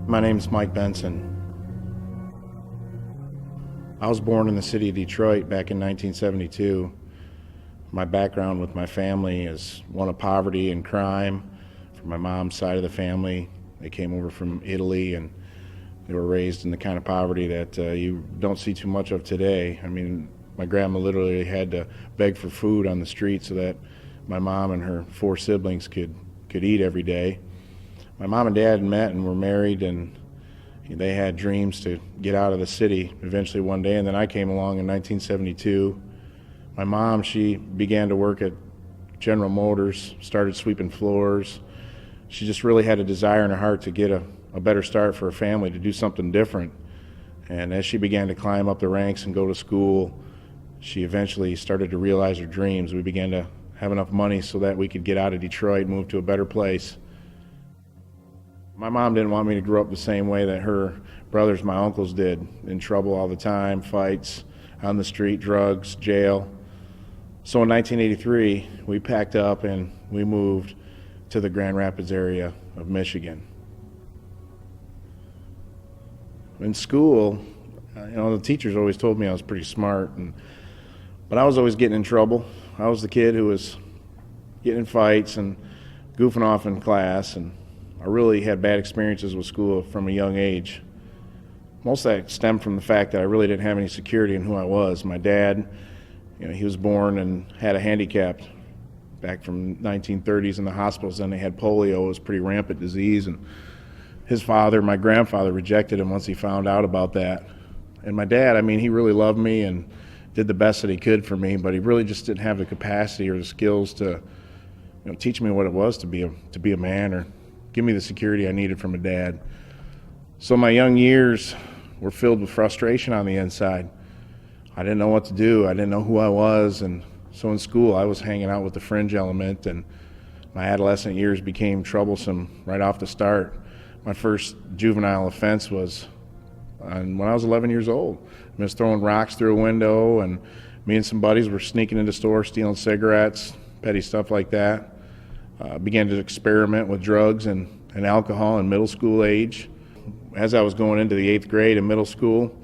My name's Mike Benson. I was born in the city of Detroit back in 1972. My background with my family is one of poverty and crime. From my mom's side of the family, they came over from Italy and they were raised in the kind of poverty that you don't see too much of today. I mean, my grandma literally had to beg for food on the street so that my mom and her 4 siblings could eat every day. My mom and dad met and were married, and they had dreams to get out of the city eventually one day, and then I came along in 1972. My mom, she began to work at General Motors, started sweeping floors. She just really had a desire in her heart to get a better start for her family, to do something different. And as she began to climb up the ranks and go to school, she eventually started to realize her dreams. We began to have enough money so that we could get out of Detroit, move to a better place. My mom didn't want me to grow up the same way that her brothers, my uncles, did, in trouble all the time, fights, on the street, drugs, jail. So in 1983, we packed up and we moved to the Grand Rapids area of Michigan. In school, the teachers always told me I was pretty smart, but I was always getting in trouble. I was the kid who was getting in fights and goofing off in class, and I really had bad experiences with school from a young age. Most of that stemmed from the fact that I really didn't have any security in who I was. My dad, he was born and had a handicap back from 1930s in the hospitals. Then they had polio. It was a pretty rampant disease, and his father, my grandfather, rejected him once he found out about that. And my dad, he really loved me and did the best that he could for me, but he really just didn't have the capacity or the skills to teach me what it was to be a man, or give me the security I needed from a dad. So my young years were filled with frustration on the inside. I didn't know what to do. I didn't know who I was. And so in school, I was hanging out with the fringe element, and my adolescent years became troublesome right off the start. My first juvenile offense was when I was 11 years old. I was throwing rocks through a window, and me and some buddies were sneaking into stores, stealing cigarettes, petty stuff like that. Began to experiment with drugs and alcohol in middle school age. As I was going into the 8th grade in middle school,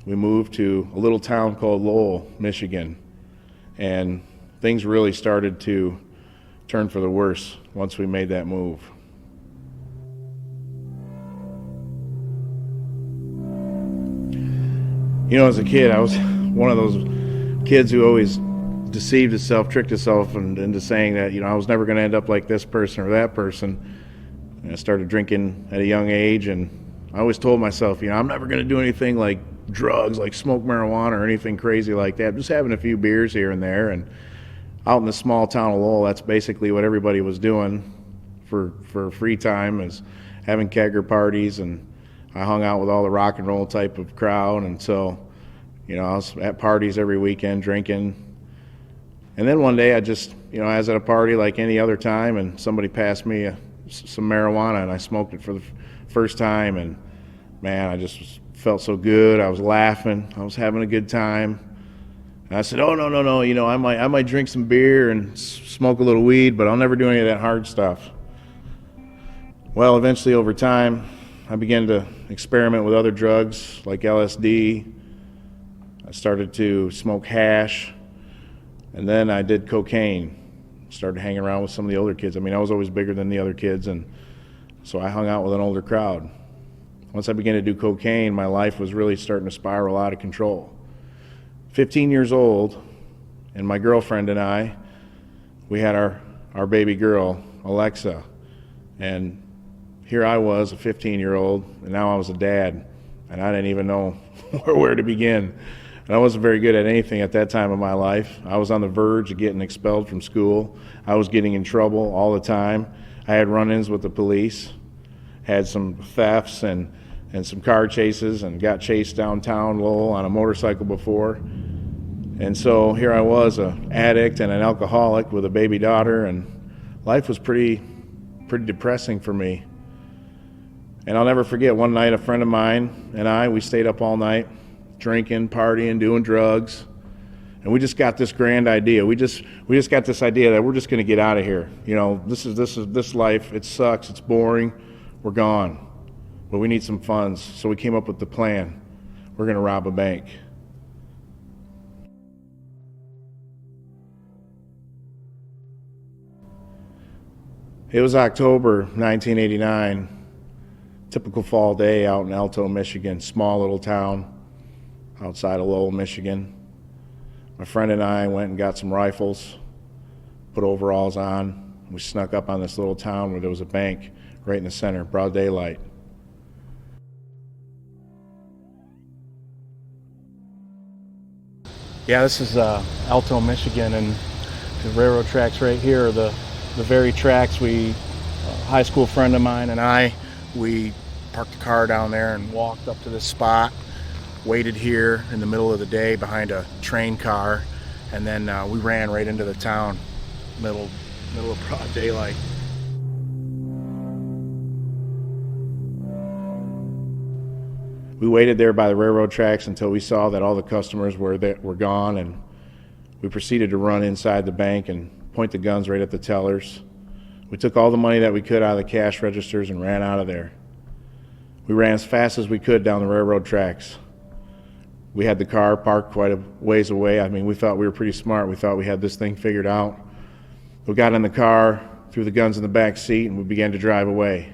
we moved to a little town called Lowell, Michigan. And things really started to turn for the worse once we made that move. As a kid, I was one of those kids who always deceived itself, tricked itself into saying that, I was never going to end up like this person or that person. And I started drinking at a young age, and I always told myself, I'm never going to do anything like drugs, like smoke marijuana or anything crazy like that. Just having a few beers here and there. And out in the small town of Lowell, that's basically what everybody was doing for free time, is having kegger parties, and I hung out with all the rock and roll type of crowd. And so, I was at parties every weekend drinking. And then one day I just, I was at a party like any other time, and somebody passed me some marijuana, and I smoked it for the first time, and man, I just felt so good. I was laughing. I was having a good time. And I said, "Oh, no, I might drink some beer and smoke a little weed, but I'll never do any of that hard stuff." Well, eventually over time, I began to experiment with other drugs like LSD. I started to smoke hash, and then I did cocaine. Started hanging around with some of the older kids. I mean, I was always bigger than the other kids, and so I hung out with an older crowd. Once I began to do cocaine, my life was really starting to spiral out of control. 15 years old, and my girlfriend and I, we had our baby girl, Alexa, and here I was, a 15-year-old, and now I was a dad, and I didn't even know where to begin. And I wasn't very good at anything at that time of my life. I was on the verge of getting expelled from school. I was getting in trouble all the time. I had run-ins with the police, had some thefts and some car chases, and got chased downtown Lowell on a motorcycle before. And so here I was, an addict and an alcoholic with a baby daughter, and life was pretty depressing for me. And I'll never forget, one night a friend of mine and we stayed up all night, drinking, partying, doing drugs, and we just got this grand idea. We just got this idea that we're just going to get out of here. You know, this life, it sucks, it's boring, we're gone. But we need some funds, so we came up with the plan. We're going to rob a bank. It was October 1989. Typical fall day out in Alto, Michigan, small little town outside of Lowell, Michigan. My friend and I went and got some rifles, put overalls on. We snuck up on this little town where there was a bank right in the center, broad daylight. Yeah, this is Alto, Michigan, and the railroad tracks right here are the very tracks a high school friend of mine and we parked the car down there and walked up to this spot, waited here in the middle of the day behind a train car, and then we ran right into the town, middle of broad daylight. We waited there by the railroad tracks until we saw that all the customers were gone, and we proceeded to run inside the bank and point the guns right at the tellers. We took all the money that we could out of the cash registers and ran out of there. We ran as fast as we could down the railroad tracks. We had the car parked quite a ways away. I mean, we thought we were pretty smart. We thought we had this thing figured out. We got in the car, threw the guns in the back seat, and we began to drive away.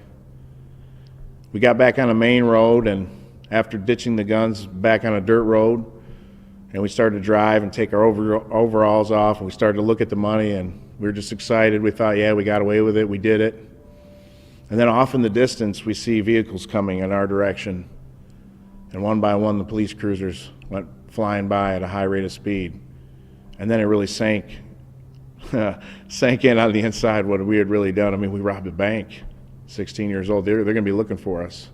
We got back on a main road, and after ditching the guns back on a dirt road, and we started to drive and take our overalls off, and we started to look at the money, and we were just excited. We thought, yeah, we got away with it, we did it. And then off in the distance, we see vehicles coming in our direction, and one by one the police cruisers went flying by at a high rate of speed. And then it really sank in on the inside what we had really done. I mean, we robbed a bank, 16 years old. They're going to be looking for us.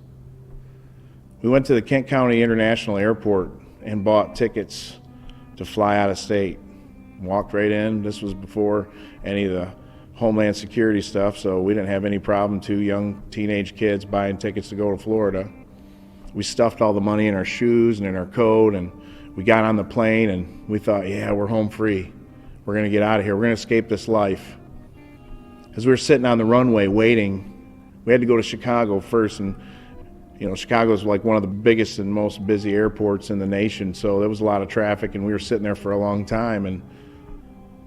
We went to the Kent County International Airport and bought tickets to fly out of state. Walked right in. This was before any of the Homeland Security stuff, so we didn't have any problem, two young teenage kids buying tickets to go to Florida. We stuffed all the money in our shoes and in our coat, and we got on the plane, and we thought, yeah, we're home free. We're going to get out of here. We're going to escape this life. As we were sitting on the runway waiting, we had to go to Chicago first, and you know, Chicago is like one of the biggest and most busy airports in the nation, so there was a lot of traffic, and we were sitting there for a long time. And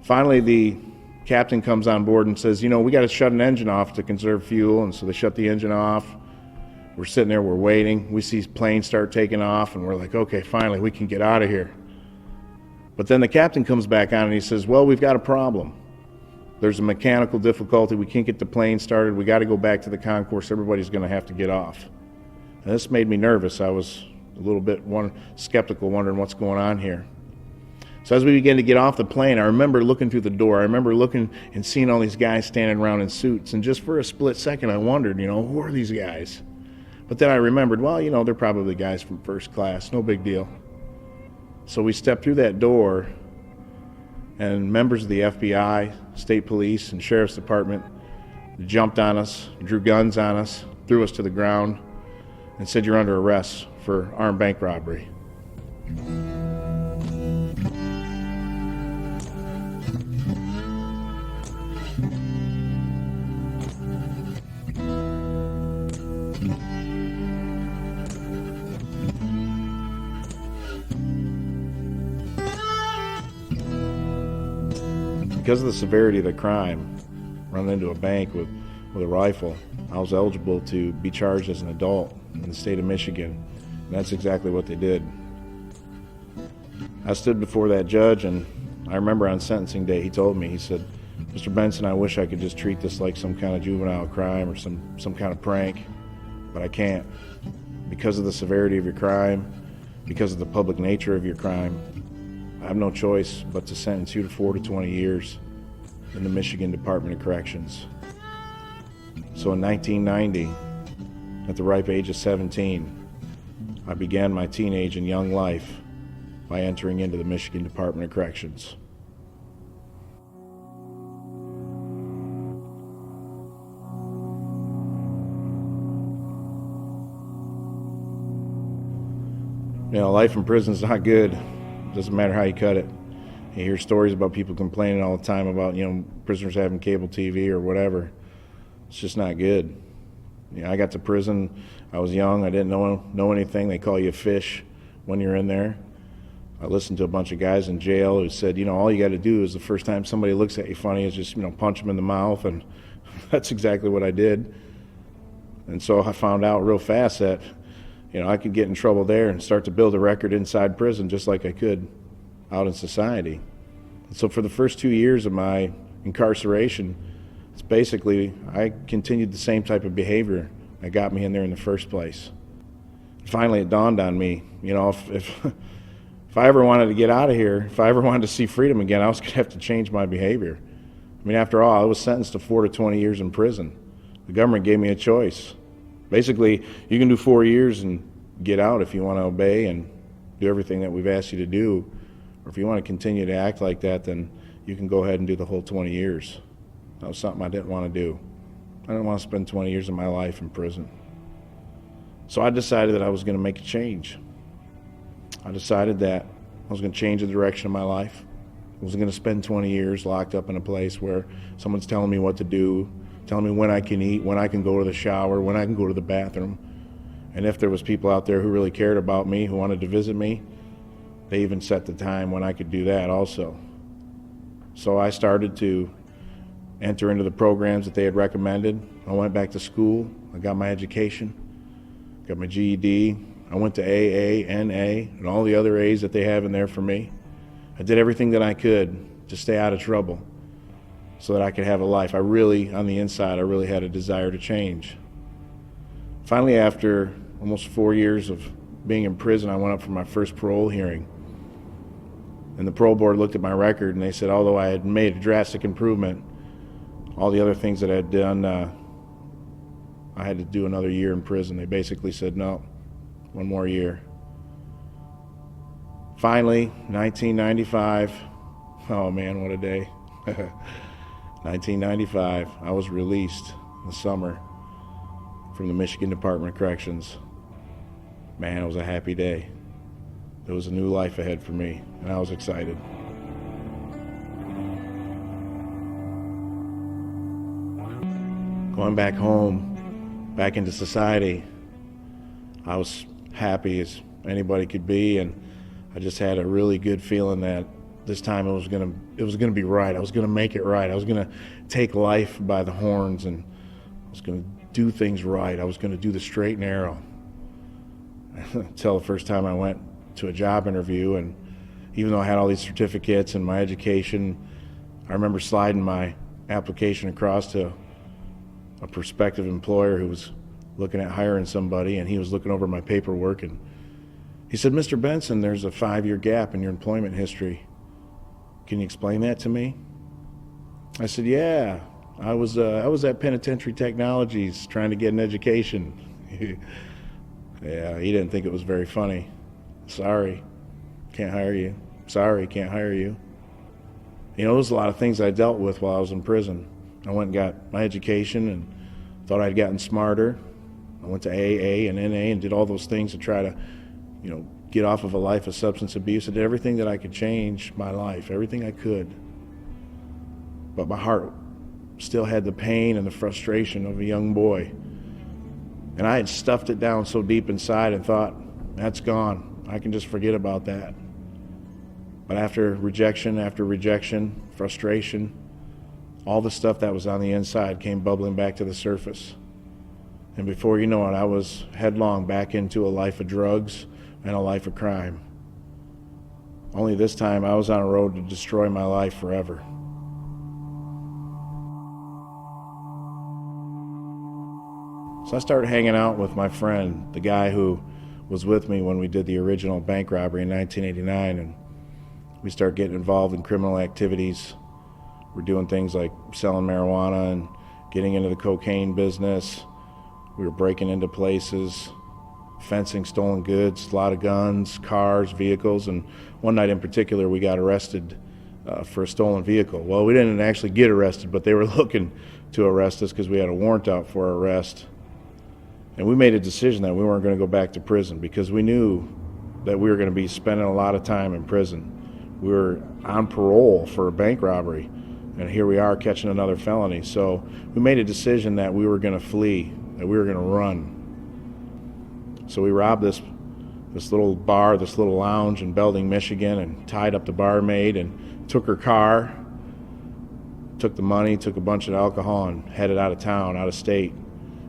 finally, the captain comes on board and says, you know, we got to shut an engine off to conserve fuel, and so they shut the engine off. We're sitting there, we're waiting. We see planes start taking off, and we're like, okay, finally, we can get out of here. But then the captain comes back on, and he says, well, we've got a problem. There's a mechanical difficulty. We can't get the plane started. We got to go back to the concourse. Everybody's going to have to get off. And this made me nervous. I was a little bit skeptical, wondering what's going on here. So as we began to get off the plane, I remember looking through the door. I remember looking and seeing all these guys standing around in suits. And just for a split second, I wondered, you know, who are these guys? But then I remembered, well, you know, they're probably guys from first class. No big deal. So we stepped through that door, and members of the FBI, state police, and sheriff's department jumped on us, drew guns on us, threw us to the ground, and said, "You're under arrest for armed bank robbery." Because of the severity of the crime, running into a bank with a rifle, I was eligible to be charged as an adult in the state of Michigan, and that's exactly what they did. I stood before that judge, and I remember on sentencing day, he told me, he said, "Mr. Benson, I wish I could just treat this like some kind of juvenile crime or some kind of prank, but I can't. Because of the severity of your crime, because of the public nature of your crime, I have no choice but to sentence you to 4 to 20 years in the Michigan Department of Corrections." So in 1990, at the ripe age of 17, I began my teenage and young life by entering into the Michigan Department of Corrections. You know, life in prison is not good. Doesn't matter how you cut it. You hear stories about people complaining all the time about, prisoners having cable TV or whatever. It's just not good. I got to prison, I was young, I didn't know anything. They call you a fish when you're in there. I listened to a bunch of guys in jail who said, all you got to do is the first time somebody looks at you funny is just, punch them in the mouth, and that's exactly what I did. And so I found out real fast that, I could get in trouble there and start to build a record inside prison just like I could out in society. And so for the first 2 years of my incarceration, it's basically, I continued the same type of behavior that got me in there in the first place. Finally, it dawned on me, if I ever wanted to get out of here, if I ever wanted to see freedom again, I was going to have to change my behavior. After all, I was sentenced to 4 to 20 years in prison. The government gave me a choice. Basically, you can do 4 years and get out if you want to obey and do everything that we've asked you to do. Or if you want to continue to act like that, then you can go ahead and do the whole 20 years. That was something I didn't want to do. I didn't want to spend 20 years of my life in prison. So I decided that I was going to make a change. I decided that I was going to change the direction of my life. I wasn't going to spend 20 years locked up in a place where someone's telling me what to do, telling me when I can eat, when I can go to the shower, when I can go to the bathroom. And if there was people out there who really cared about me, who wanted to visit me, they even set the time when I could do that also. So I started to enter into the programs that they had recommended. I went back to school. I got my education, got my GED. I went to AA, NA, and all the other A's that they have in there for me. I did everything that I could to stay out of trouble so that I could have a life. On the inside, I really had a desire to change. Finally, after almost 4 years of being in prison, I went up for my first parole hearing. And the parole board looked at my record and they said, although I had made a drastic improvement, all the other things that I had done, I had to do another year in prison. They basically said, no, one more year. Finally, 1995, oh man, what a day. 1995, I was released in the summer from the Michigan Department of Corrections. Man, it was a happy day. There was a new life ahead for me, and I was excited. Going back home, back into society, I was happy as anybody could be, and I just had a really good feeling that this time it was gonna be right. I was gonna make it right. I was gonna take life by the horns, and I was gonna do things right. I was gonna do the straight and narrow. Until the first time I went to a job interview, and even though I had all these certificates and my education, I remember sliding my application across to a prospective employer who was looking at hiring somebody, and he was looking over my paperwork, and he said, "Mr. Benson, there's a 5-year gap in your employment history. Can you explain that to me?" I said, "Yeah, I was at Penitentiary Technologies trying to get an education." Yeah, he didn't think it was very funny. "Sorry, can't hire you. Sorry, can't hire you." There's a lot of things I dealt with while I was in prison. I went and got my education and thought I'd gotten smarter. I went to AA and NA and did all those things to try to, get off of a life of substance abuse. I did everything that I could change my life, everything I could. But my heart still had the pain and the frustration of a young boy. And I had stuffed it down so deep inside and thought, that's gone. I can just forget about that. But after rejection, frustration, all the stuff that was on the inside came bubbling back to the surface. And before you know it, I was headlong back into a life of drugs and a life of crime. Only this time I was on a road to destroy my life forever. So I started hanging out with my friend, the guy who was with me when we did the original bank robbery in 1989, and we started getting involved in criminal activities. We're doing things like selling marijuana and getting into the cocaine business. We were breaking into places, fencing stolen goods, a lot of guns, cars, vehicles, and one night in particular we got arrested for a stolen vehicle. Well, we didn't actually get arrested, but they were looking to arrest us because we had a warrant out for our arrest. And we made a decision that we weren't going to go back to prison because we knew that we were going to be spending a lot of time in prison. We were on parole for a bank robbery, and here we are catching another felony. So we made a decision that we were going to flee, that we were going to run. So we robbed this little bar, this little lounge in Belding, Michigan, and tied up the barmaid and took her car, took the money, took a bunch of alcohol, and headed out of town, out of state.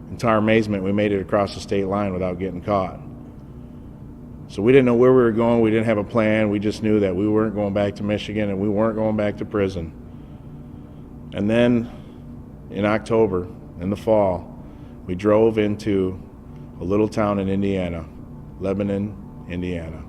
And to our amazement, we made it across the state line without getting caught. So we didn't know where we were going. We didn't have a plan. We just knew that we weren't going back to Michigan and we weren't going back to prison. And then in October, in the fall, we drove into a little town in Indiana, Lebanon, Indiana.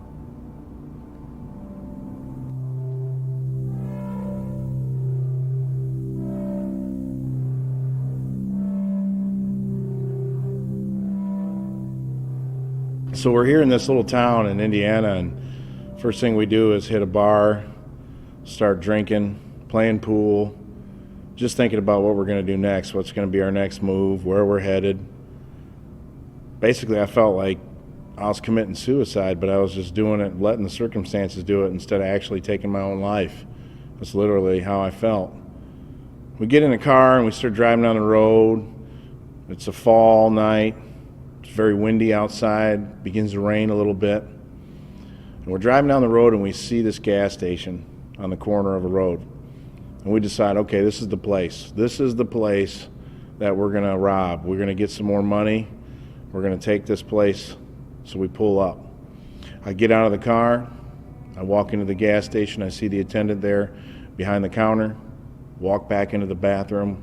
So we're here in this little town in Indiana, and first thing we do is hit a bar, start drinking, playing pool, just thinking about what we're going to do next, what's going to be our next move, where we're headed. Basically, I felt like I was committing suicide, but I was just doing it, letting the circumstances do it instead of actually taking my own life. That's literally how I felt. We get in the car and we start driving down the road. It's a fall night. It's very windy outside, begins to rain a little bit. And we're driving down the road and we see this gas station on the corner of a road. And we decide, okay, this is the place. This is the place that we're going to rob. We're going to get some more money. We're going to take this place. So we pull up. I get out of the car. I walk into the gas station. I see the attendant there behind the counter. Walk back into the bathroom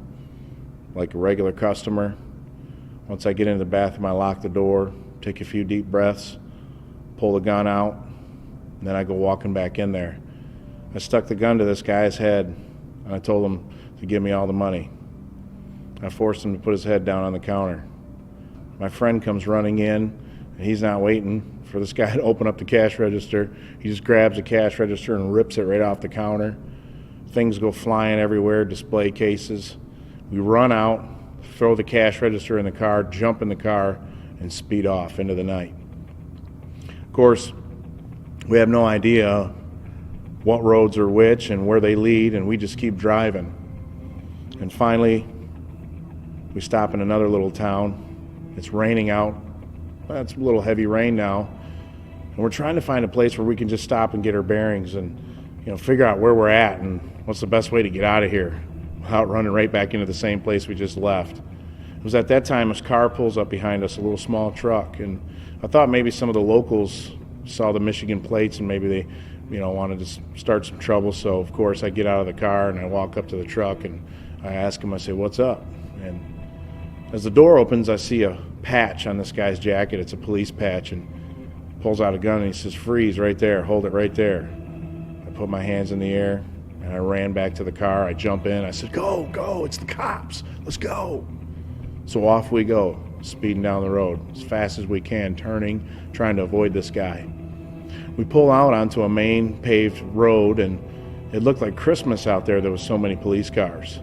like a regular customer. Once I get into the bathroom, I lock the door, take a few deep breaths, pull the gun out, and then I go walking back in there. I stuck the gun to this guy's head, and I told him to give me all the money. I forced him to put his head down on the counter. My friend comes running in, and he's not waiting for this guy to open up the cash register. He just grabs the cash register and rips it right off the counter. Things go flying everywhere, display cases. We run out, throw the cash register in the car, jump in the car, and speed off into the night. Of course, we have no idea what roads are which and where they lead, and we just keep driving. And finally, we stop in another little town. It's raining out. Well, it's a little heavy rain now. And we're trying to find a place where we can just stop and get our bearings and, figure out where we're at and what's the best way to get out of here without running right back into the same place we just left. It was at that time this car pulls up behind us, a little small truck, and I thought maybe some of the locals saw the Michigan plates and maybe they, wanted to start some trouble. So of course I get out of the car and I walk up to the truck and I ask him, I say, "What's up?" And as the door opens, I see a patch on this guy's jacket. It's a police patch, and pulls out a gun and he says, "Freeze right there, hold it right there." I put my hands in the air and I ran back to the car. I jump in. I said, go, it's the cops. Let's go. So off we go, speeding down the road as fast as we can, turning, trying to avoid this guy. We pull out onto a main paved road, and it looked like Christmas out there. There was so many police cars.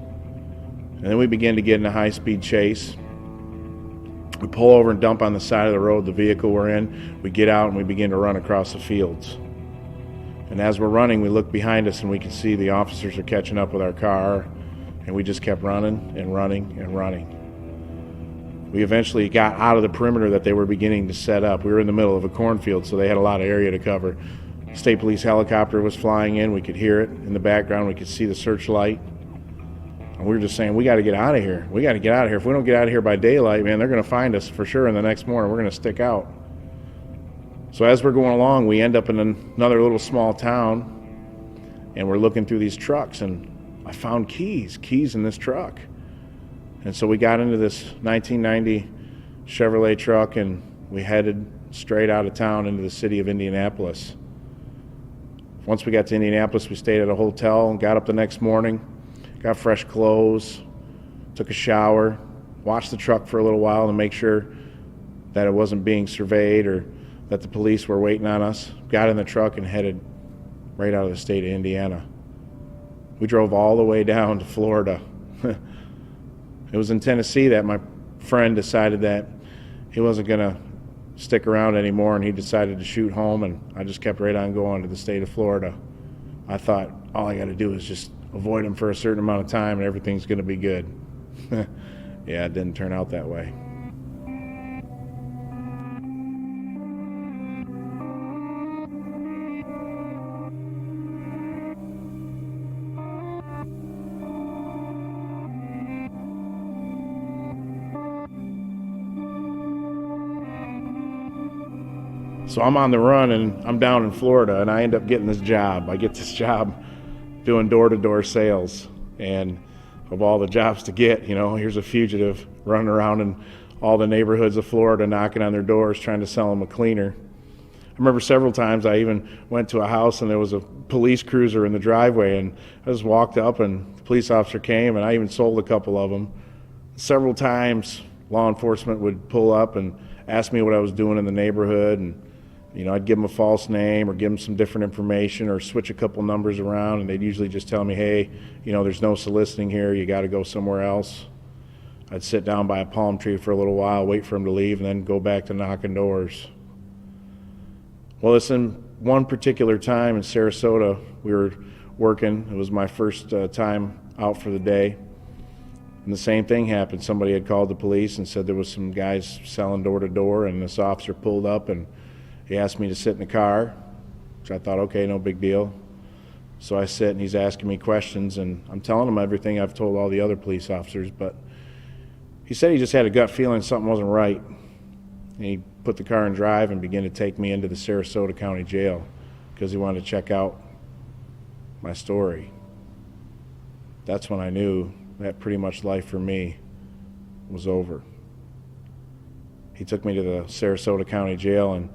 And then we begin to get in a high-speed chase. We pull over and dump on the side of the road the vehicle we're in. We get out and we begin to run across the fields. And as we're running, we look behind us and we can see the officers are catching up with our car. And we just kept running and running and running. We eventually got out of the perimeter that they were beginning to set up. We were in the middle of a cornfield, so they had a lot of area to cover. State police helicopter was flying in. We could hear it in the background. We could see the searchlight. And we were just saying, we got to get out of here. We got to get out of here. If we don't get out of here by daylight, man, they're going to find us for sure. And the next morning, we're going to stick out. So as we're going along, we end up in another little small town, and we're looking through these trucks, and I found keys in this truck. And so we got into this 1990 Chevrolet truck, and we headed straight out of town into the city of Indianapolis. Once we got to Indianapolis, we stayed at a hotel and got up the next morning, got fresh clothes, took a shower, watched the truck for a little while to make sure that it wasn't being surveyed or that the police were waiting on us. Got in the truck and headed right out of the state of Indiana. We drove all the way down to Florida. It was in Tennessee that my friend decided that he wasn't going to stick around anymore, and he decided to shoot home, and I just kept right on going to the state of Florida. I thought all I got to do is just avoid him for a certain amount of time and everything's going to be good. Yeah, it didn't turn out that way. So I'm on the run, and I'm down in Florida, and I end up getting this job. I get this job doing door-to-door sales, and of all the jobs to get, here's a fugitive running around in all the neighborhoods of Florida, knocking on their doors, trying to sell them a cleaner. I remember several times I even went to a house, and there was a police cruiser in the driveway, and I just walked up, and the police officer came, and I even sold a couple of them. Several times, law enforcement would pull up and ask me what I was doing in the neighborhood, and I'd give them a false name or give them some different information or switch a couple numbers around, and they'd usually just tell me, hey, there's no soliciting here, you got to go somewhere else. I'd sit down by a palm tree for a little while, wait for them to leave, and then go back to knocking doors. Well, it's in one particular time in Sarasota, we were working. It was my first time out for the day. And the same thing happened. Somebody had called the police and said there was some guys selling door to door, and this officer pulled up and he asked me to sit in the car, which I thought, okay, no big deal. So I sit, and he's asking me questions, and I'm telling him everything I've told all the other police officers, but he said he just had a gut feeling something wasn't right. And he put the car in drive and began to take me into the Sarasota County Jail because he wanted to check out my story. That's when I knew that pretty much life for me was over. He took me to the Sarasota County Jail, and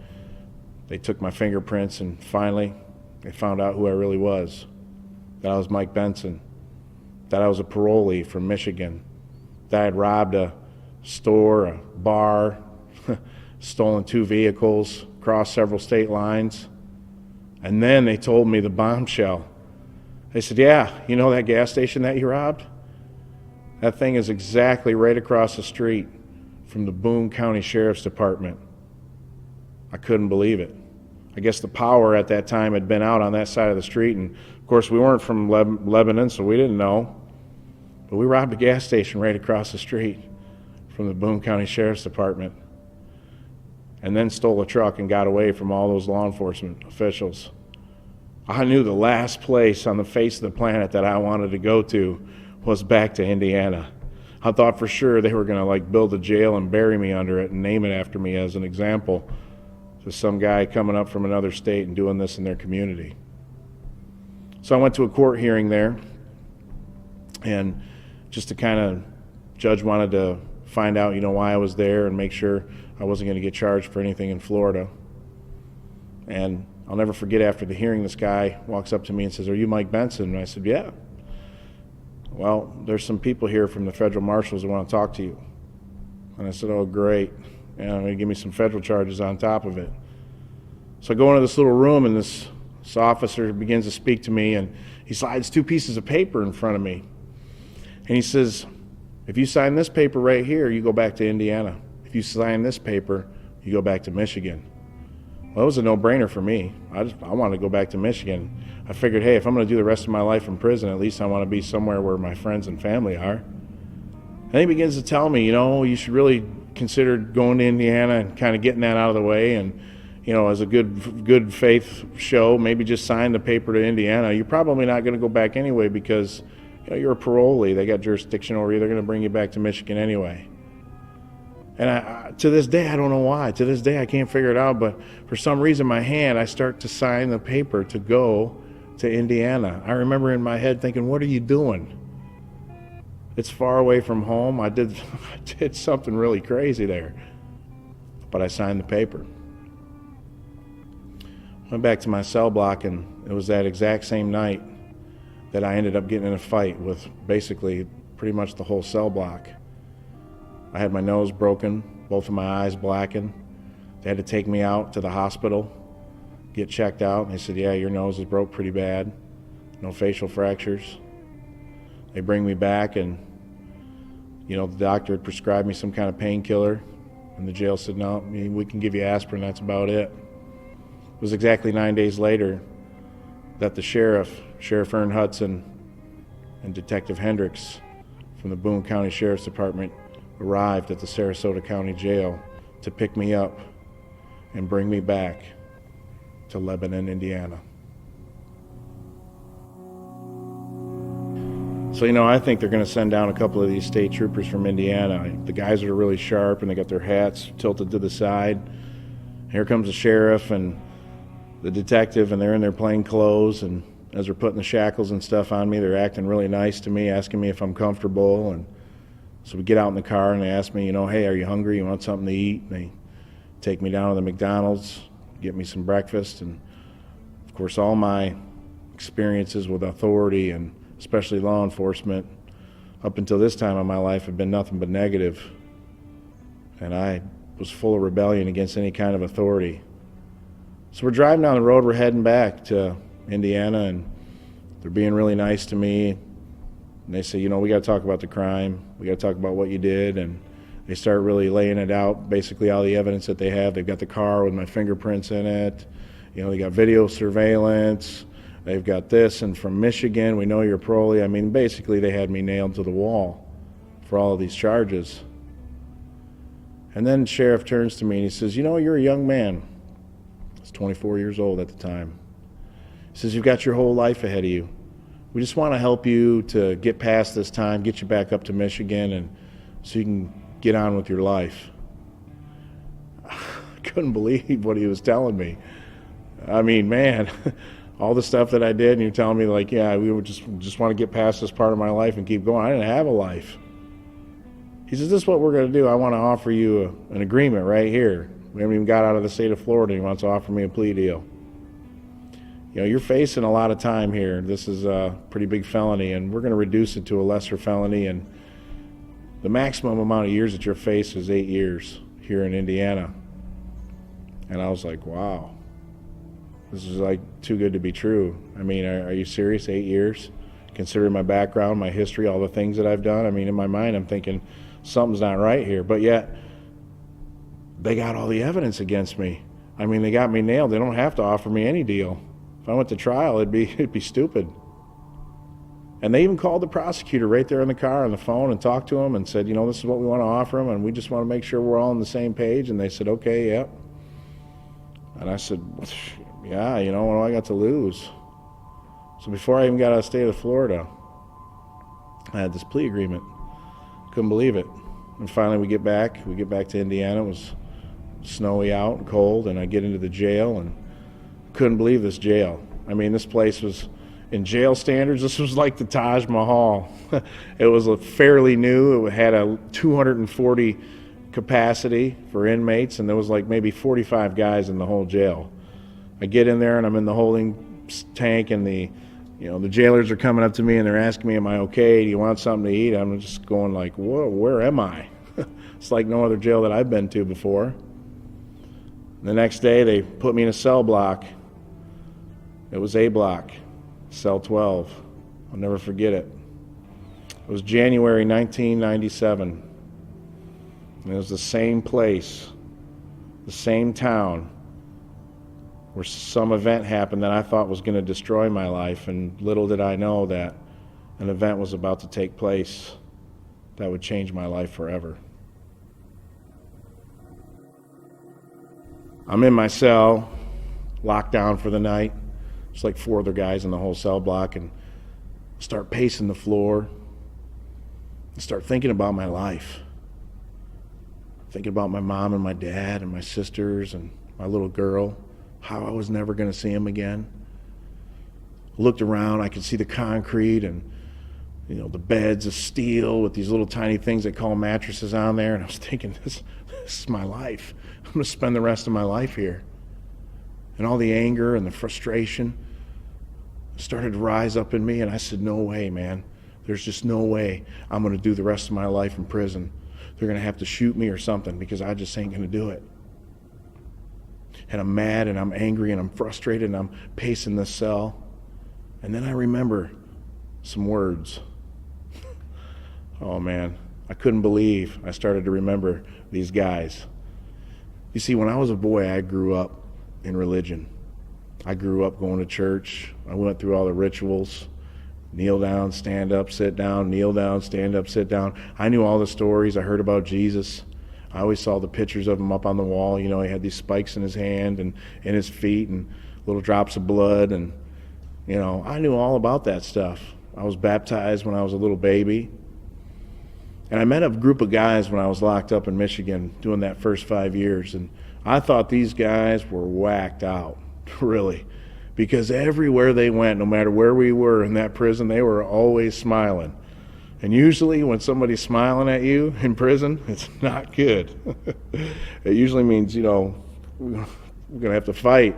they took my fingerprints, and finally they found out who I really was, that I was Mike Benson, that I was a parolee from Michigan, that I had robbed a store, a bar, stolen 2 vehicles, crossed several state lines. And then they told me the bombshell. They said, yeah, that gas station that you robbed? That thing is exactly right across the street from the Boone County Sheriff's Department. I couldn't believe it. I guess the power at that time had been out on that side of the street, and of course we weren't from Lebanon, so we didn't know. But we robbed a gas station right across the street from the Boone County Sheriff's Department, and then stole a truck and got away from all those law enforcement officials. I knew the last place on the face of the planet that I wanted to go to was back to Indiana. I thought for sure they were going to build a jail and bury me under it and name it after me as an example to some guy coming up from another state and doing this in their community. So I went to a court hearing there, and just to kind of, judge wanted to find out, why I was there and make sure I wasn't going to get charged for anything in Florida. And I'll never forget, after the hearing, this guy walks up to me and says, "Are you Mike Benson?" And I said, "Yeah." "Well, there's some people here from the federal marshals that want to talk to you." And I said, "Oh, great. And they're going to give me some federal charges on top of it." So I go into this little room, and this officer begins to speak to me, and he slides 2 pieces of paper in front of me. And he says, If you sign this paper right here, you go back to Indiana. If you sign this paper, you go back to Michigan. Well, it was a no-brainer for me. I wanted to go back to Michigan. I figured, hey, if I'm going to do the rest of my life in prison, at least I want to be somewhere where my friends and family are. And he begins to tell me, you should really consider going to Indiana and kind of getting that out of the way. And, as a good faith show, maybe just sign the paper to Indiana. You're probably not going to go back anyway because you're a parolee. They got jurisdiction over you. They're going to bring you back to Michigan anyway. And to this day, I don't know why. To this day, I can't figure it out. But for some reason, my hand, I start to sign the paper to go to Indiana. I remember in my head thinking, what are you doing? It's far away from home. I did something really crazy there. But I signed the paper. Went back to my cell block, and it was that exact same night that I ended up getting in a fight with basically pretty much the whole cell block. I had my nose broken, both of my eyes blackened. They had to take me out to the hospital, get checked out. And they said, yeah, your nose is broke pretty bad. No facial fractures. They bring me back, and the doctor had prescribed me some kind of painkiller. And the jail said, no, we can give you aspirin, that's about it. It was exactly 9 days later that the Sheriff Ern Hudson, and Detective Hendricks from the Boone County Sheriff's Department arrived at the Sarasota County Jail to pick me up and bring me back to Lebanon, Indiana. So, I think they're going to send down a couple of these state troopers from Indiana. The guys are really sharp, and they got their hats tilted to the side. Here comes the sheriff and the detective, and they're in their plain clothes, and as they're putting the shackles and stuff on me, they're acting really nice to me, asking me if I'm comfortable. And so we get out in the car, and they ask me, hey, are you hungry? You want something to eat? And they take me down to the McDonald's, get me some breakfast. And of course, all my experiences with authority, and especially law enforcement, up until this time in my life have been nothing but negative. And I was full of rebellion against any kind of authority. So we're driving down the road, we're heading back to Indiana, and they're being really nice to me. And they say, we got to talk about the crime. We got to talk about what you did. And they start really laying it out, basically all the evidence that they have. They've got the car with my fingerprints in it. They got video surveillance. They've got this, and from Michigan, we know you're parolee. Basically, they had me nailed to the wall for all of these charges. And then the sheriff turns to me and he says, you're a young man. I was 24 years old at the time. He says, you've got your whole life ahead of you. We just want to help you to get past this time, get you back up to Michigan, and so you can get on with your life. I couldn't believe what he was telling me. Man, all the stuff that I did, and you're telling me, we would just want to get past this part of my life and keep going. I didn't have a life. He says, this is what we're going to do. I want to offer you an agreement right here. We haven't even got out of the state of Florida. He wants to offer me a plea deal. You're facing a lot of time here. This is a pretty big felony, and we're going to reduce it to a lesser felony, and the maximum amount of years that you're faced is 8 years here in Indiana. And I was like, wow. This is too good to be true. Are you serious? 8 years? Considering my background, my history, all the things that I've done. In my mind, I'm thinking something's not right here. But yet, they got all the evidence against me. They got me nailed. They don't have to offer me any deal. If I went to trial, it'd be stupid. And they even called the prosecutor right there in the car on the phone and talked to him and said, this is what we want to offer him, and we just want to make sure we're all on the same page. And they said, okay, yep. And I said, yeah, what do I got to lose? So before I even got out of the state of Florida, I had this plea agreement. Couldn't believe it. And finally we get back to Indiana. It was snowy out and cold, and I get into the jail, and couldn't believe this jail. This place was, in jail standards, this was like the Taj Mahal. It was fairly new. It had a 240 capacity for inmates, and there was maybe 45 guys in the whole jail. I get in there, and I'm in the holding tank, and the jailers are coming up to me, and they're asking me, am I okay? Do you want something to eat? I'm just going whoa, where am I? It's like no other jail that I've been to before. The next day, they put me in a cell block. It was A block, cell 12. I'll never forget it. It was January 1997. And it was the same place, the same town, where some event happened that I thought was going to destroy my life, and little did I know that an event was about to take place that would change my life forever. I'm in my cell, locked down for the night. There's like 4 other guys in the whole cell block, and start pacing the floor and start thinking about my life. Thinking about my mom and my dad and my sisters and my little girl, how I was never going to see them again. Looked around, I could see the concrete and the beds of steel with these little tiny things they call mattresses on there, and I was thinking, this is my life. I'm going to spend the rest of my life here. And all the anger and the frustration started to rise up in me, and I said, no way, man. There's just no way I'm going to do the rest of my life in prison. They're going to have to shoot me or something, because I just ain't going to do it. And I'm mad and I'm angry and I'm frustrated and I'm pacing this cell. And then I remember some words. Oh man, I couldn't believe I started to remember these guys. You see, when I was a boy, I grew up in religion. I grew up going to church. I went through all the rituals. Kneel down, stand up, sit down, kneel down, stand up, sit down. I knew all the stories. I heard about Jesus. I always saw the pictures of him up on the wall. He had these spikes in his hand and in his feet and little drops of blood. And, I knew all about that stuff. I was baptized when I was a little baby. And I met a group of guys when I was locked up in Michigan doing that first 5 years. And I thought these guys were whacked out, really. Because everywhere they went, no matter where we were in that prison, they were always smiling. And usually when somebody's smiling at you in prison, it's not good. It usually means, we're going to have to fight.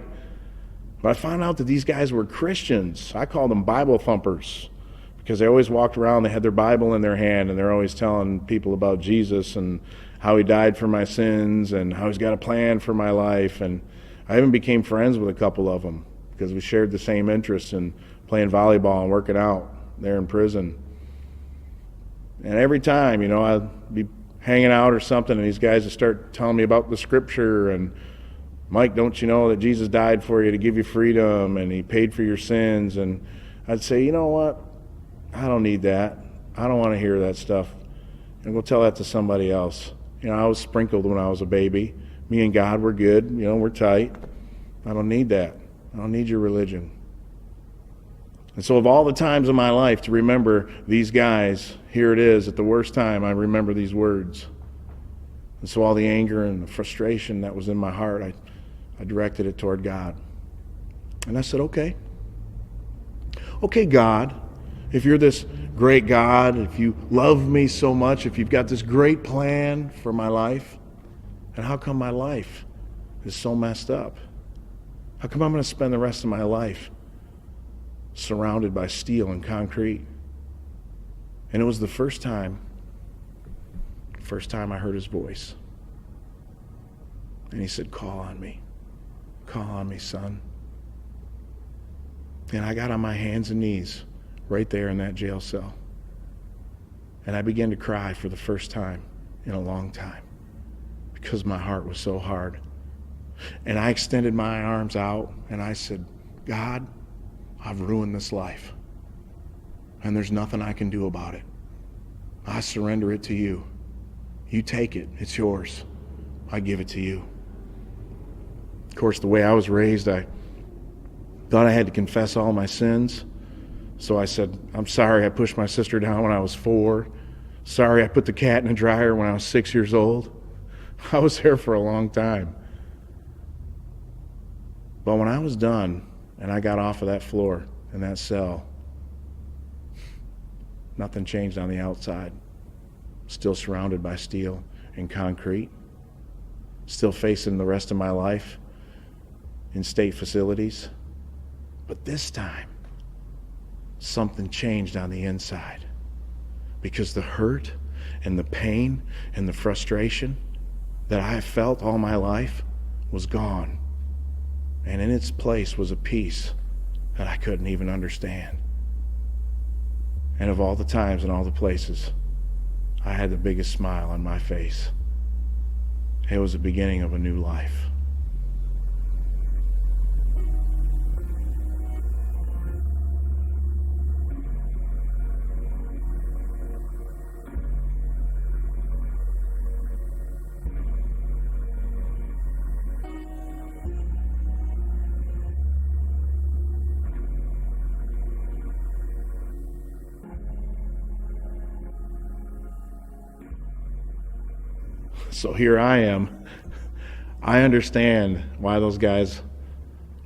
But I found out that these guys were Christians. I called them Bible thumpers, because they always walked around, they had their Bible in their hand, and they're always telling people about Jesus and how he died for my sins and how he's got a plan for my life. And I even became friends with a couple of them, because we shared the same interests in playing volleyball and working out there in prison. And every time, I'd be hanging out or something, and these guys would start telling me about the scripture, and Mike, don't you know that Jesus died for you to give you freedom, and he paid for your sins? And I'd say, you know what? I don't need that. I don't want to hear that stuff. And go tell that to somebody else. I was sprinkled when I was a baby. Me and God were good. We're tight. I don't need that. I don't need your religion. And so of all the times in my life to remember these guys, here it is, at the worst time, I remember these words. And so all the anger and the frustration that was in my heart, I directed it toward God. And I said, okay, God, if you're this great God, if you love me so much, if you've got this great plan for my life, and how come my life is so messed up? How come I'm going to spend the rest of my life surrounded by steel and concrete? And it was the first time I heard his voice. And he said, call on me, son. And I got on my hands and knees right there in that jail cell. And I began to cry for the first time in a long time, because my heart was so hard. And I extended my arms out and I said, God, I've ruined this life, and there's nothing I can do about it. I surrender it to you. You take it. It's yours. I give it to you. Of course, the way I was raised, I thought I had to confess all my sins. So I said, I'm sorry I pushed my sister down when I was 4. Sorry I put the cat in the dryer when I was 6 years old. I was there for a long time. But when I was done and I got off of that floor in that cell, nothing changed on the outside. Still surrounded by steel and concrete. Still facing the rest of my life in state facilities. But this time, something changed on the inside, because the hurt and the pain and the frustration that I have felt all my life was gone. And in its place was a peace that I couldn't even understand. And of all the times and all the places, I had the biggest smile on my face. It was the beginning of a new life. So here I am. I understand why those guys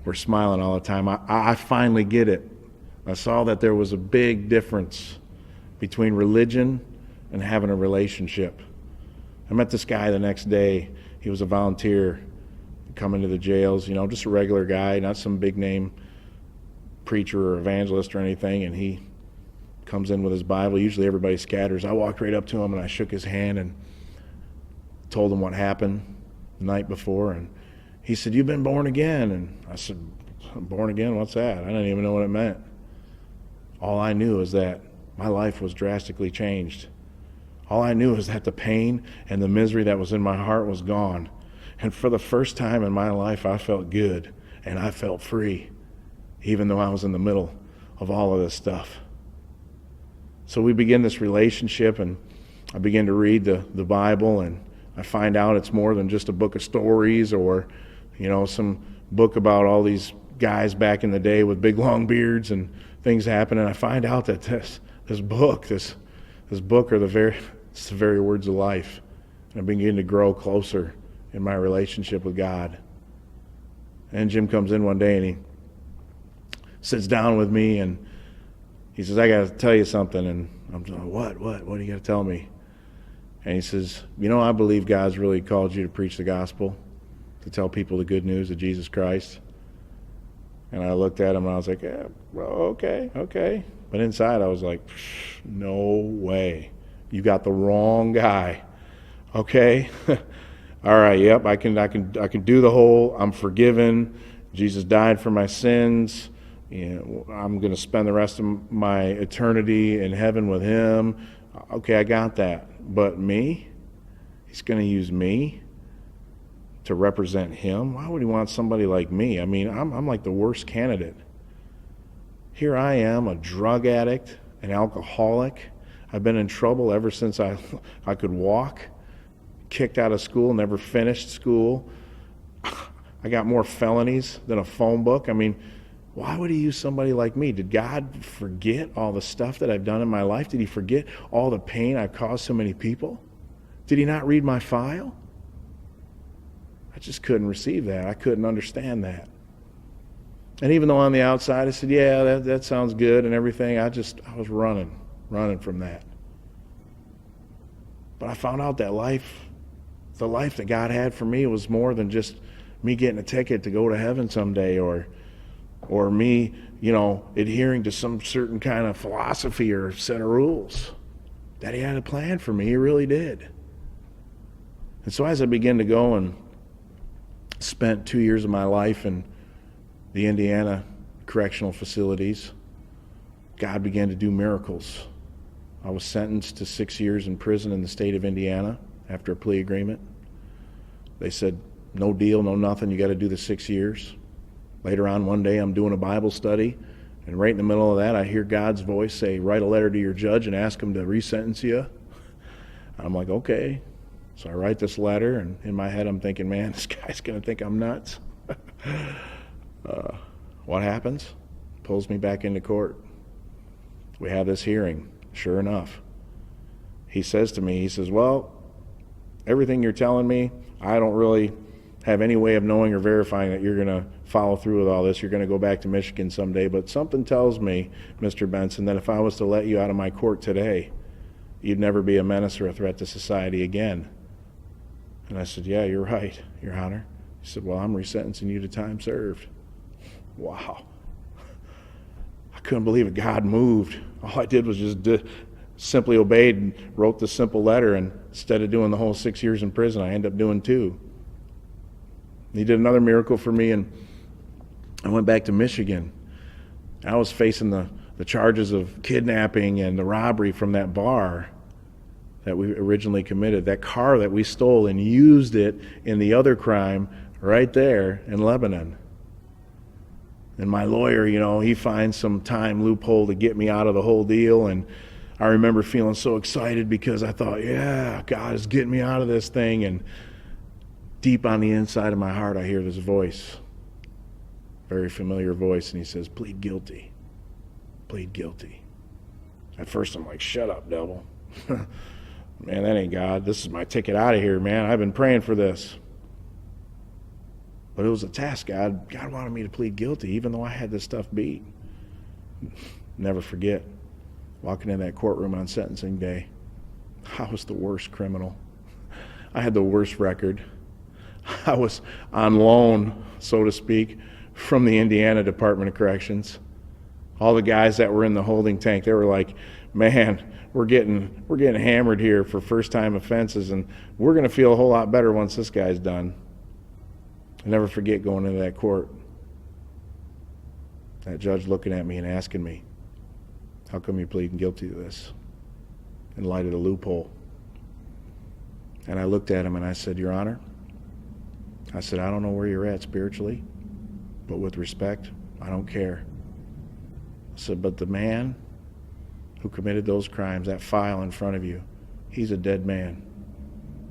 were smiling all the time. I finally get it. I saw that there was a big difference between religion and having a relationship. I met this guy the next day. He was a volunteer coming to the jails, just a regular guy, not some big name preacher or evangelist or anything. And he comes in with his Bible. Usually everybody scatters. I walked right up to him and I shook his hand and told him what happened the night before, and he said, "You've been born again." And I said, "Born again? What's that?" I didn't even know what it meant. All I knew is that my life was drastically changed. All I knew is that the pain and the misery that was in my heart was gone. And for the first time in my life, I felt good and I felt free, even though I was in the middle of all of this stuff. So we begin this relationship, and I begin to read the Bible, and I find out it's more than just a book of stories or, some book about all these guys back in the day with big long beards and things happen. And I find out that this book are the very words of life. And I begin to grow closer in my relationship with God. And Jim comes in one day and he sits down with me and he says, "I got to tell you something." And I'm like, What do you got to tell me? And he says, "I believe God's really called you to preach the gospel, to tell people the good news of Jesus Christ." And I looked at him and I was like, "Yeah, well, okay." But inside I was like, "No way. You got the wrong guy." Okay? All right, yep, I can do the whole I'm forgiven. Jesus died for my sins. I'm going to spend the rest of my eternity in heaven with him. Okay, I got that. But me? He's going to use me to represent him? Why would he want somebody like me? I mean, I'm like the worst candidate. Here I am, a drug addict, an alcoholic. I've been in trouble ever since I could walk. Kicked out of school, never finished school. I got more felonies than a phone book. I mean, why would he use somebody like me? Did God forget all the stuff that I've done in my life? Did he forget all the pain I've caused so many people? Did he not read my file? I just couldn't receive that. I couldn't understand that. And even though on the outside I said, "Yeah, that sounds good and everything," I was running from that. But I found out that the life that God had for me was more than just me getting a ticket to go to heaven someday, or me, adhering to some certain kind of philosophy or set of rules. That he had a plan for me. He really did. And so as I began to go and spent 2 years of my life in the Indiana correctional facilities, God began to do miracles. I was sentenced to 6 years in prison in the state of Indiana after a plea agreement. They said, "No deal, no nothing, you got to do the 6 years." Later on one day, I'm doing a Bible study, and right in the middle of that, I hear God's voice say, "Write a letter to your judge and ask him to resentence you." I'm like, okay. So I write this letter, and in my head I'm thinking, man, this guy's going to think I'm nuts. What happens? Pulls me back into court. We have this hearing. Sure enough, he says to me, he says, "Well, everything you're telling me, I don't really have any way of knowing or verifying that you're going to follow through with all this. You're going to go back to Michigan someday. But something tells me, Mr. Benson, that if I was to let you out of my court today, you'd never be a menace or a threat to society again." And I said, "Yeah, you're right, Your Honor." He said, "Well, I'm resentencing you to time served." Wow. I couldn't believe it. God moved. All I did was just simply obeyed and wrote the simple letter, and instead of doing the whole 6 years in prison, I ended up doing 2. He did another miracle for me, and I went back to Michigan. I was facing the the charges of kidnapping and the robbery from that bar that we originally committed, that car that we stole and used it in the other crime right there in Lebanon. And my lawyer, he finds some time loophole to get me out of the whole deal. And I remember feeling so excited because I thought, yeah, God is getting me out of this thing. And deep on the inside of my heart, I hear this voice, very familiar voice, and he says, plead guilty. Plead guilty. At first I'm like, shut up, devil. Man, that ain't God. This is my ticket out of here, man. I've been praying for this. But it was a test. God wanted me to plead guilty, even though I had this stuff beat. Never forget, walking in that courtroom on sentencing day, I was the worst criminal. I had the worst record. I was on loan, so to speak, from the Indiana Department of Corrections. All the guys that were in the holding tank, they were like, man, we're getting hammered here for first-time offenses, and we're going to feel a whole lot better once this guy's done. I'll never forget going into that court, that judge looking at me and asking me, how come you're pleading guilty to this in light of the loophole? And I looked at him and I said, Your Honor, I said, I don't know where you're at spiritually, but with respect, I don't care. I said, but the man who committed those crimes, that file in front of you, he's a dead man.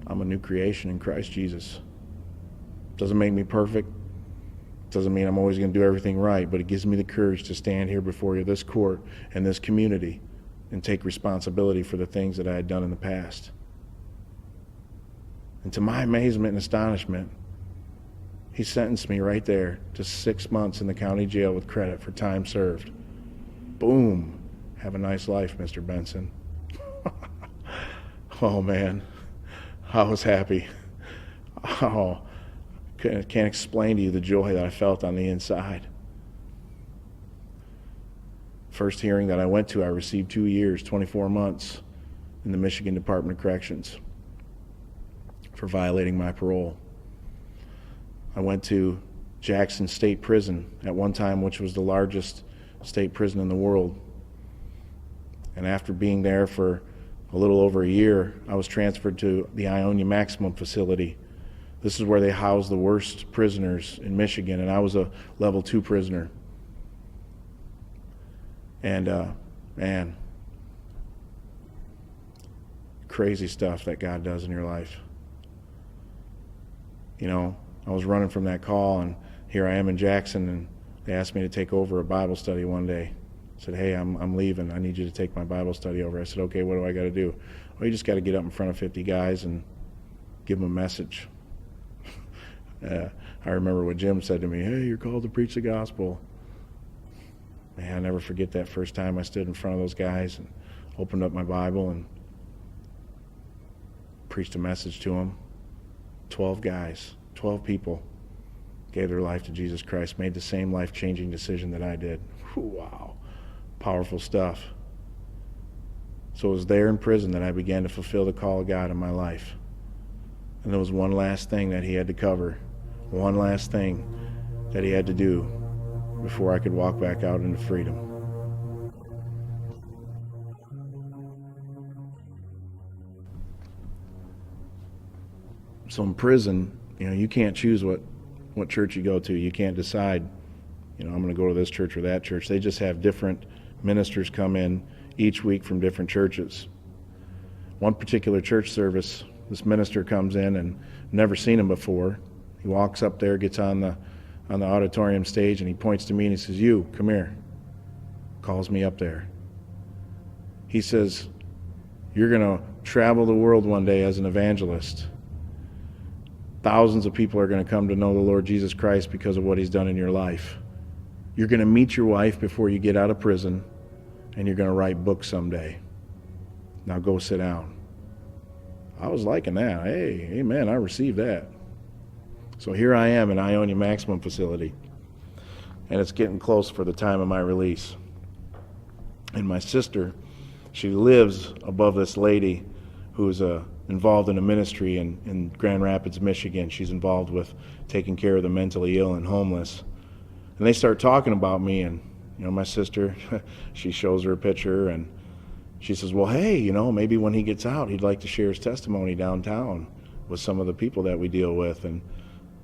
I'm a new creation in Christ Jesus. Doesn't make me perfect. Doesn't mean I'm always going to do everything right, but it gives me the courage to stand here before you, this court and this community, and take responsibility for the things that I had done in the past. And to my amazement and astonishment, he sentenced me right there to 6 months in the county jail with credit for time served. Boom. Have a nice life, Mr. Benson. Oh, man. I was happy. Oh, can't explain to you the joy that I felt on the inside. First hearing that I went to, I received 2 years, 24 months in the Michigan Department of Corrections for violating my parole. I went to Jackson State Prison at one time, which was the largest state prison in the world. And after being there for a little over a year, I was transferred to the Ionia Maximum Facility. This is where they house the worst prisoners in Michigan, and I was a level 2 prisoner. And man, crazy stuff that God does in your life. I was running from that call, and here I am in Jackson, and they asked me to take over a Bible study one day. I said, hey, I'm leaving. I need you to take my Bible study over. I said, okay, what do I got to do? Well, you just got to get up in front of 50 guys and give them a message. I remember what Jim said to me, hey, you're called to preach the gospel. Man, I'll never forget that first time I stood in front of those guys and opened up my Bible and preached a message to them. 12 guys, 12 people gave their life to Jesus Christ, made the same life-changing decision that I did. Wow, powerful stuff. So it was there in prison that I began to fulfill the call of God in my life. And there was one last thing that he had to cover, one last thing that he had to do before I could walk back out into freedom. So in prison, you can't choose what church you go to. You can't decide, I'm going to go to this church or that church. They just have different ministers come in each week from different churches. One particular church service, this minister comes in and never seen him before. He walks up there, gets on the auditorium stage, and he points to me and he says, you, come here. Calls me up there. He says, you're going to travel the world one day as an evangelist. Thousands of people are going to come to know the Lord Jesus Christ because of what he's done in your life. You're going to meet your wife before you get out of prison, and you're going to write books someday. Now go sit down. I was liking that. Hey, amen, I received that. So here I am in Ionia Maximum Facility, and it's getting close for the time of my release. And my sister, she lives above this lady who's involved in a ministry in Grand Rapids, Michigan. She's involved with taking care of the mentally ill and homeless. And they start talking about me, and My sister, she shows her a picture, and she says, well, hey, maybe when he gets out, he'd like to share his testimony downtown with some of the people that we deal with. And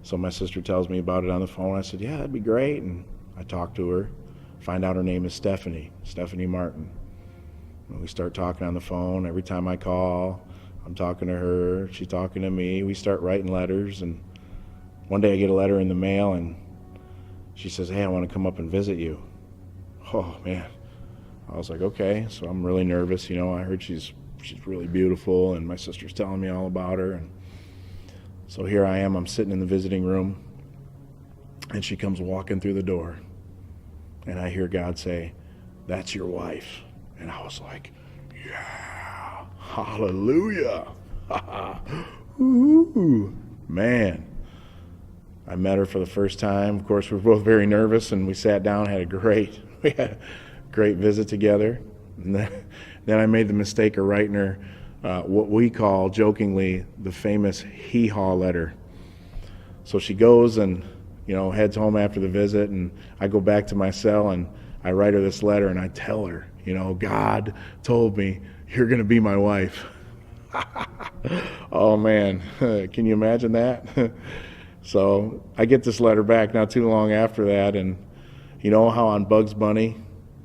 so my sister tells me about it on the phone. I said, yeah, that'd be great. And I talk to her, find out her name is Stephanie Martin. And we start talking on the phone. Every time I call, I'm talking to her, she's talking to me. We start writing letters, and one day I get a letter in the mail, and she says, hey, I want to come up and visit you. Oh, man. I was like, okay. So I'm really nervous. I heard she's really beautiful, and my sister's telling me all about her. And so here I am. I'm sitting in the visiting room, and she comes walking through the door, and I hear God say, that's your wife. And I was like, yeah, hallelujah. Ooh, man. I met her for the first time. Of course, we were both very nervous, and we sat down, had a great visit together. And then I made the mistake of writing her what we call, jokingly, the famous hee-haw letter. So she goes and, heads home after the visit, and I go back to my cell, and I write her this letter, and I tell her, God told me you're going to be my wife. Oh, man. Can you imagine that? So I get this letter back not too long after that, and how on Bugs Bunny,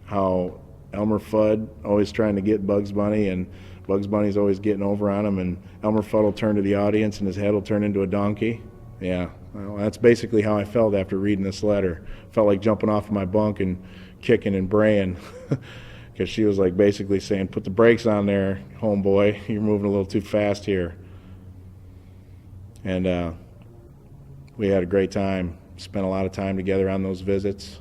how Elmer Fudd always trying to get Bugs Bunny, and Bugs Bunny's always getting over on him, and Elmer Fudd will turn to the audience and his head will turn into a donkey. Yeah, well, that's basically how I felt after reading this letter. Felt like jumping off of my bunk and kicking and braying, because she was like basically saying, put the brakes on there, homeboy, you're moving a little too fast here. And we had a great time, spent a lot of time together on those visits.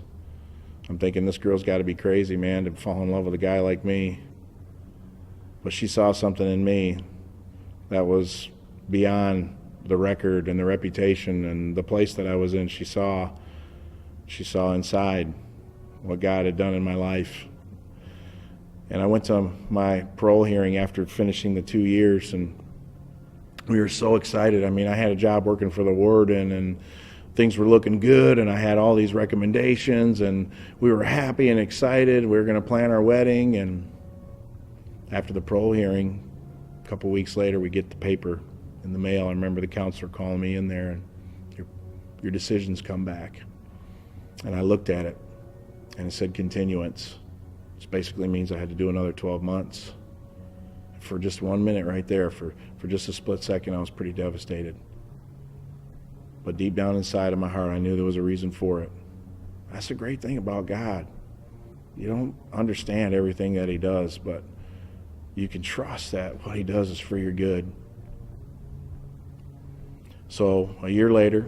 I'm thinking, this girl's got to be crazy, man, to fall in love with a guy like me. But she saw something in me that was beyond the record and the reputation and the place that I was in. She saw inside what God had done in my life. And I went to my parole hearing after finishing the 2 years, and we were so excited. I mean, I had a job working for the warden, and things were looking good, and I had all these recommendations, and we were happy and excited. We were going to plan our wedding, and after the parole hearing, a couple weeks later, we get the paper in the mail. I remember the counselor calling me in there, and your decision's come back. And I looked at it, and it said continuance, which basically means I had to do another 12 months. For just 1 minute right there, for just a split second, I was pretty devastated. But deep down inside of my heart, I knew there was a reason for it. That's the great thing about God. You don't understand everything that he does, but you can trust that what he does is for your good. So a year later,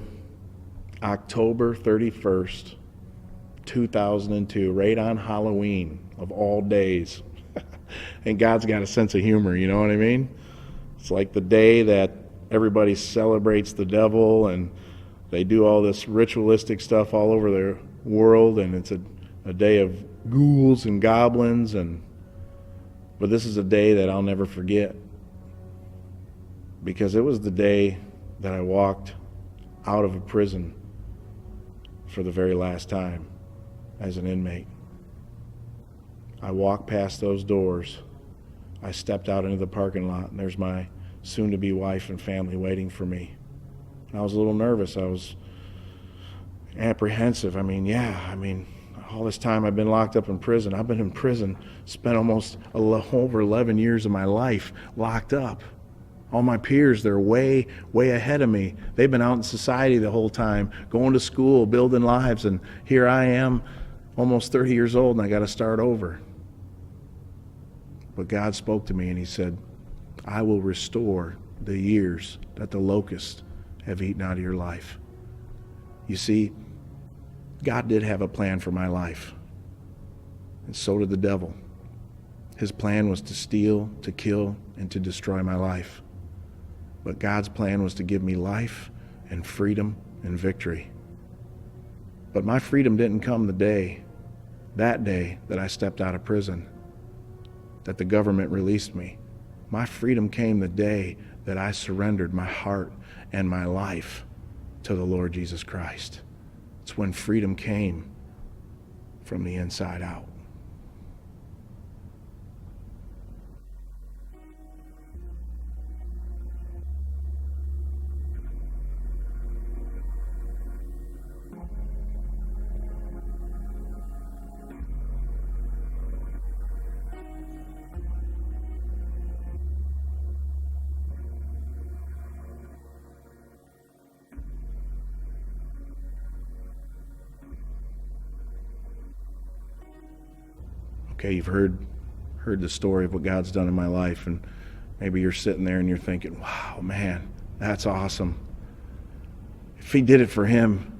October 31st, 2002, right on Halloween of all days. And God's got a sense of humor, you know what I mean? It's like the day that everybody celebrates the devil, and they do all this ritualistic stuff all over the world, and it's a day of ghouls and goblins, but this is a day that I'll never forget, because it was the day that I walked out of a prison for the very last time as an inmate. I walked past those doors. I stepped out into the parking lot, and there's my soon-to-be wife and family waiting for me. And I was a little nervous. I was apprehensive. All this time I've been locked up in prison. I've been in prison, spent almost over 11 years of my life locked up. All my peers, they're way, way ahead of me. They've been out in society the whole time, going to school, building lives, and here I am, almost 30 years old, and I got to start over. But God spoke to me, and he said, I will restore the years that the locusts have eaten out of your life. You see, God did have a plan for my life, and so did the devil. His plan was to steal, to kill, and to destroy my life. But God's plan was to give me life and freedom and victory. But my freedom didn't come that day that I stepped out of prison, that the government released me. My freedom came the day that I surrendered my heart and my life to the Lord Jesus Christ. It's when freedom came from the inside out. Okay, you've heard the story of what God's done in my life, and maybe you're sitting there and you're thinking, wow, man, that's awesome. If he did it for him,